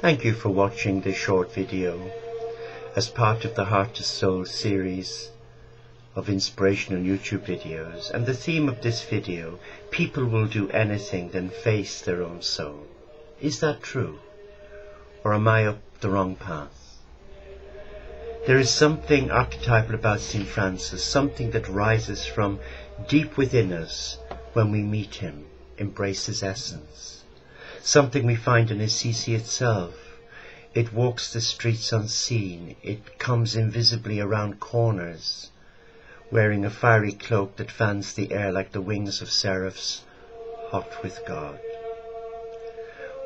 Thank you for watching this short video as part of the Heart to Soul series of inspirational YouTube videos. And the theme of this video, people will do anything than face their own soul. Is that true? Or am I up the wrong path? There is something archetypal about St. Francis, something that rises from deep within us when we meet him, embrace his essence. Something we find in Assisi itself. It walks the streets unseen. It comes invisibly around corners, wearing a fiery cloak that fans the air like the wings of seraphs, hot with God.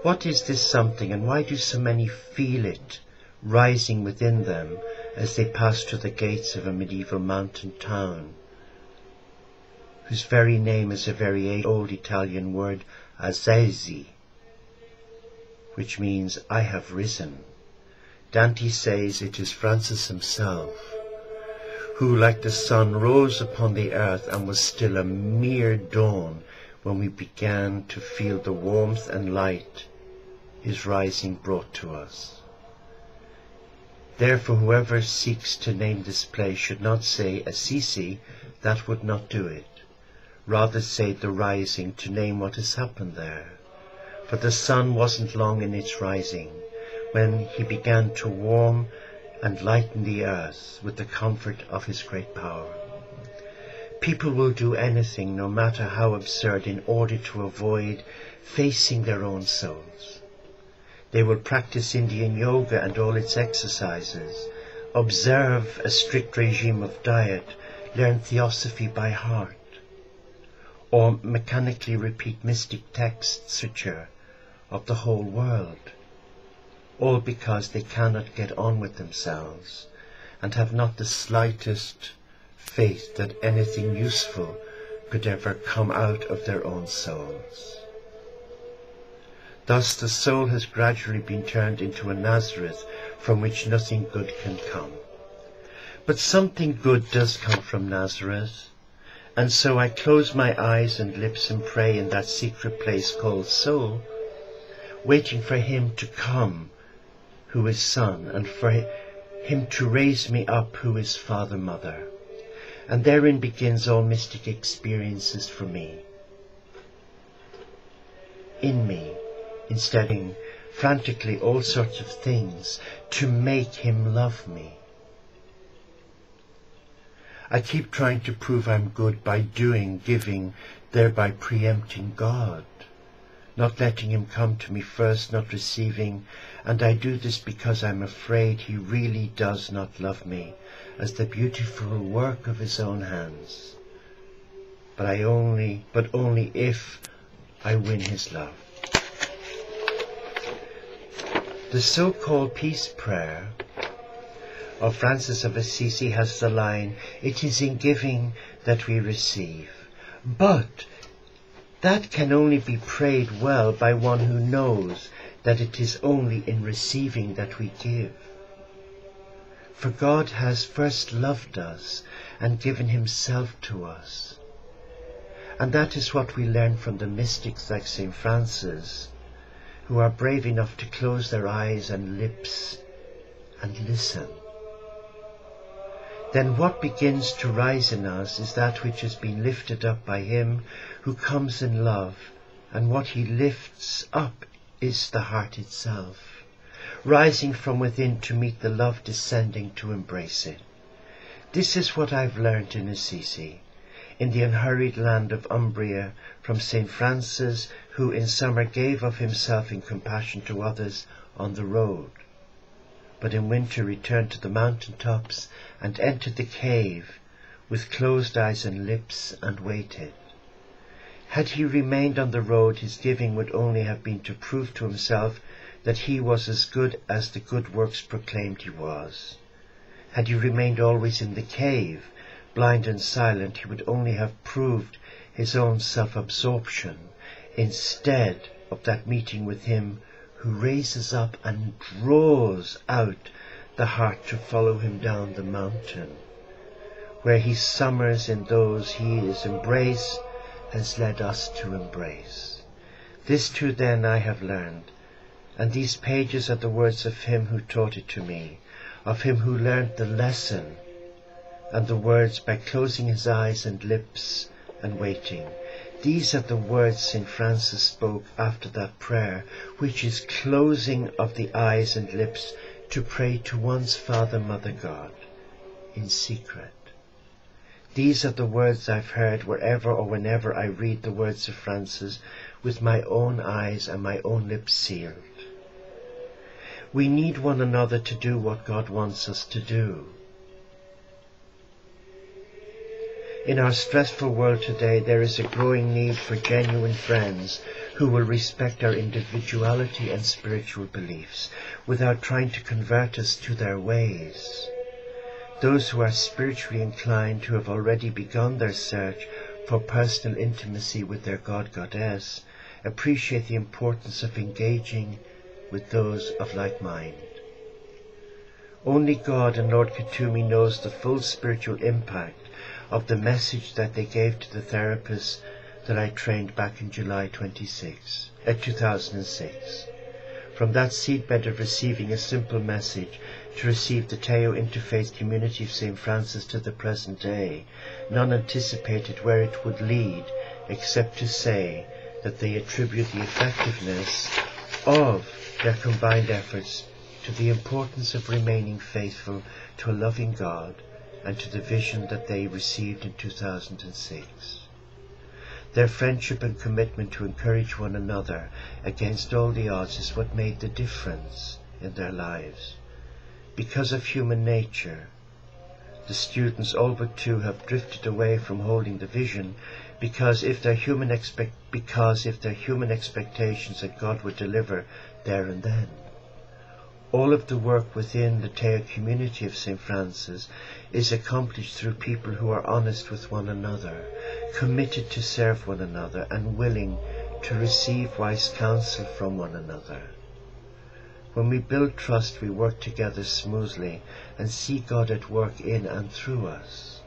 What is this something, and why do so many feel it rising within them as they pass through the gates of a medieval mountain town, whose very name is a very old Italian word, Assisi, which means I have risen? Dante says it is Francis himself who, like the sun, rose upon the earth and was still a mere dawn when we began to feel the warmth and light his rising brought to us. Therefore, whoever seeks to name this place should not say Assisi, that would not do it. Rather say the rising, to name what has happened there. For the sun wasn't long in its rising when he began to warm and lighten the earth with the comfort of his great power. People will do anything, no matter how absurd, in order to avoid facing their own souls. They will practice Indian yoga and all its exercises, observe a strict regime of diet, learn theosophy by heart, or mechanically repeat mystic texts of the whole world, all because they cannot get on with themselves and have not the slightest faith that anything useful could ever come out of their own souls. Thus the soul has gradually been turned into a Nazareth from which nothing good can come. But something good does come from Nazareth, and so I close my eyes and lips and pray in that secret place called soul, waiting for him to come, who is Son, and for him to raise me up, who is Father, Mother. And therein begins all mystic experiences for me. In me, instead of frantically all sorts of things to make him love me. I keep trying to prove I'm good by doing, giving, thereby preempting God, not letting him come to me first, not receiving, and I do this because I'm afraid he really does not love me as the beautiful work of his own hands, but only if I win his love. The so-called peace prayer of Francis of Assisi has the line, "It is in giving that we receive." But that can only be prayed well by one who knows that it is only in receiving that we give. For God has first loved us and given himself to us. And that is what we learn from the mystics like St. Francis, who are brave enough to close their eyes and lips and listen. Then what begins to rise in us is that which has been lifted up by him who comes in love, and what he lifts up is the heart itself, rising from within to meet the love descending to embrace it. This is what I've learnt in Assisi, in the unhurried land of Umbria, from St. Francis, who in summer gave of himself in compassion to others on the road, but in winter returned to the mountain tops and entered the cave with closed eyes and lips and waited. Had he remained on the road, his giving would only have been to prove to himself that he was as good as the good works proclaimed he was. Had he remained always in the cave, blind and silent, he would only have proved his own self-absorption, instead of that meeting with him who raises up and draws out the heart to follow him down the mountain, where he summers in those his embrace has led us to embrace. This too then I have learned, And these pages are the words of him who taught it to me, of him who learned the lesson, and the words by closing his eyes and lips and waiting. These are the words St. Francis spoke after that prayer, which is closing of the eyes and lips to pray to one's Father, Mother God, in secret. These are the words I've heard wherever or whenever I read the words of Francis with my own eyes and my own lips sealed. We need one another to do what God wants us to do. In our stressful world today, there is a growing need for genuine friends who will respect our individuality and spiritual beliefs without trying to convert us to their ways. Those who are spiritually inclined, who have already begun their search for personal intimacy with their God-Goddess, appreciate the importance of engaging with those of like mind. Only God and Lord Kuthumi knows the full spiritual impact of the message that they gave to the therapists that I trained back in July 2006. From that seedbed of receiving a simple message to receive the Teo Interfaith Community of St. Francis to the present day, none anticipated where it would lead, except to say that they attribute the effectiveness of their combined efforts to the importance of remaining faithful to a loving God and to the vision that they received in 2006. Their friendship and commitment to encourage one another against all the odds is what made the difference in their lives. Because of human nature, the students, all but two, have drifted away from holding the vision because if their human expectations that God would deliver there and then. All of the work within the Teo community of St. Francis is accomplished through people who are honest with one another, committed to serve one another, and willing to receive wise counsel from one another. When we build trust, we work together smoothly and see God at work in and through us.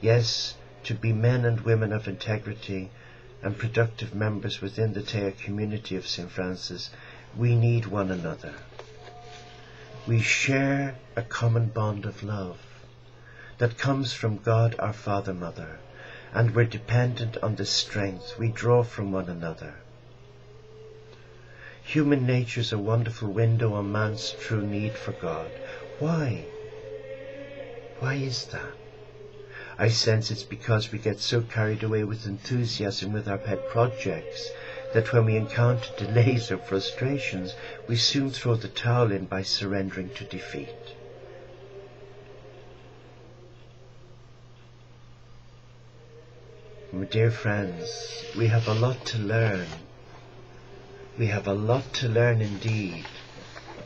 Yes, to be men and women of integrity and productive members within the Teo community of St. Francis, we need one another. We share a common bond of love that comes from God our Father, Mother, and we're dependent on the strength we draw from one another. Human nature is a wonderful window on man's true need for God. Why? Why is that? I sense it's because we get so carried away with enthusiasm with our pet projects that when we encounter delays or frustrations, we soon throw the towel in by surrendering to defeat. My dear friends, we have a lot to learn. We have a lot to learn indeed,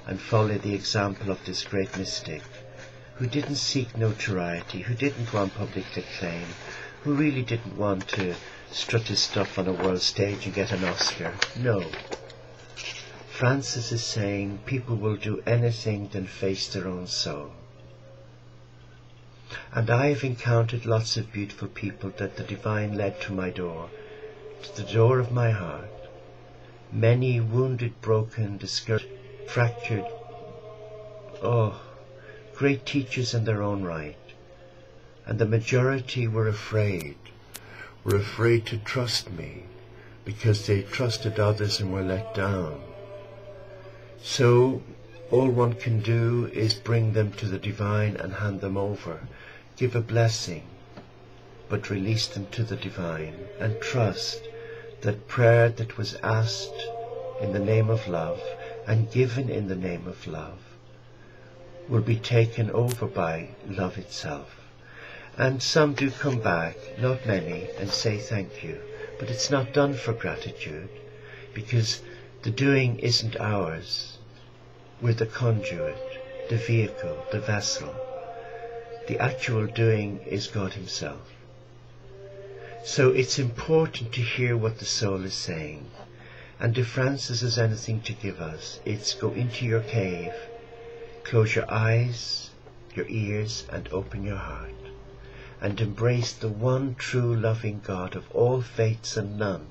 and follow the example of this great mystic, who didn't seek notoriety, who didn't want public acclaim, who really didn't want to strut his stuff on a world stage and get an Oscar. No. Francis is saying people will do anything than face their own soul. And I have encountered lots of beautiful people that the divine led to my door, to the door of my heart. Many wounded, broken, discouraged, fractured, great teachers in their own right. And the majority were afraid to trust me because they trusted others and were let down. So all one can do is bring them to the divine and hand them over, give a blessing, but release them to the divine and trust that prayer that was asked in the name of love and given in the name of love will be taken over by love itself. And some do come back, not many, and say thank you, but it's not done for gratitude, because the doing isn't ours. We're the conduit, the vehicle, the vessel. The actual doing is God Himself. So it's important to hear what the soul is saying. And if Francis has anything to give us, it's go into your cave, close your eyes, your ears, and open your heart, and embrace the one true loving God of all faiths and none,